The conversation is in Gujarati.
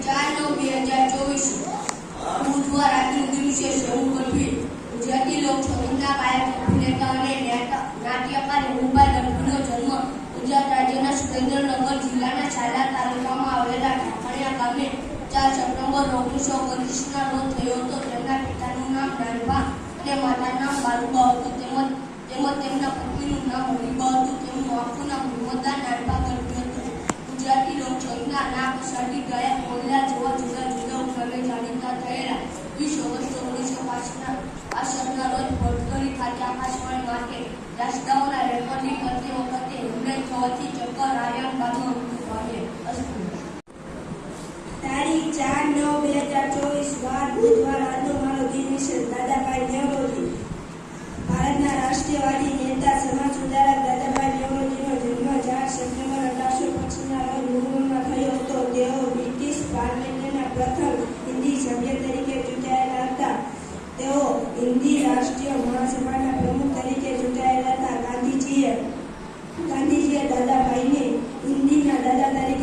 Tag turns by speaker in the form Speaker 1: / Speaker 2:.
Speaker 1: 4/9/2024 બુધવાર આજનું દિવસે શરૂ કરવી ગુજરાતી લોકસંગીતના ગાયક અભિનેતા અને નાટ્યકાર હેમુભાઈ ગઢવીનો જન્મ ગુજરાત રાજ્યના સુરેન્દ્રનગર જિલ્લાના છાલા તાલુકામાં આવેલા ઠાકરિયા ગામે 4 સપ્ટેમ્બર 1929ના રોજ થયો હતો. તેમના પિતાનું નામ નાનભા અને માતાનું નામ બાલુબા હતું. તેમજ તેમના પત્નીનું નામ હરીબા હતું. તેમનું આખું નામ હિંમતદાર નાનભા ગઢવી હતું. ગુજરાતી લોકસંગીતના નામ સાથી ગાયક મોહનલાલ જેવા જુદા જુદા ઉપનામે જાણીતા થયેલા 20 ઓગસ્ટ 1965ના રોજ વડોદરા ખાતે આકાશવાણી માટે દાસદાઓના રેકોર્ડિંગ કરતી વખતે હેમરેજ થવાથી ચક્કર આવ્યા બાદનું મૃત્યુ પામ્યા.
Speaker 2: તારીખ 4/9/2024 વાર બુધવાર આજનો મારો દિવસ છે. દાદાભાઈ નવરોજી ભારતના રાષ્ટ્રીયવાદી નેતા સમાજ સુધારક દાદાભાઈ નવરોજીનો જન્મ 4 સપ્ટેમ્બર 1825ના રોજ મુંબઈમાં થયો હતો. તેઓ બ્રિટિશ પાર્લામેન્ટના પ્રથમ હિન્દી સભ્ય તરીકે ચૂંટાયેલા હતા. તેઓ હિન્દી રાષ્ટ્રીય મહાસભાના પ્રમુખ તરીકે ચૂંટાયેલા હતા. ગાંધીજીએ દાદાભાઈને હિન્દીના દાદા તરીકે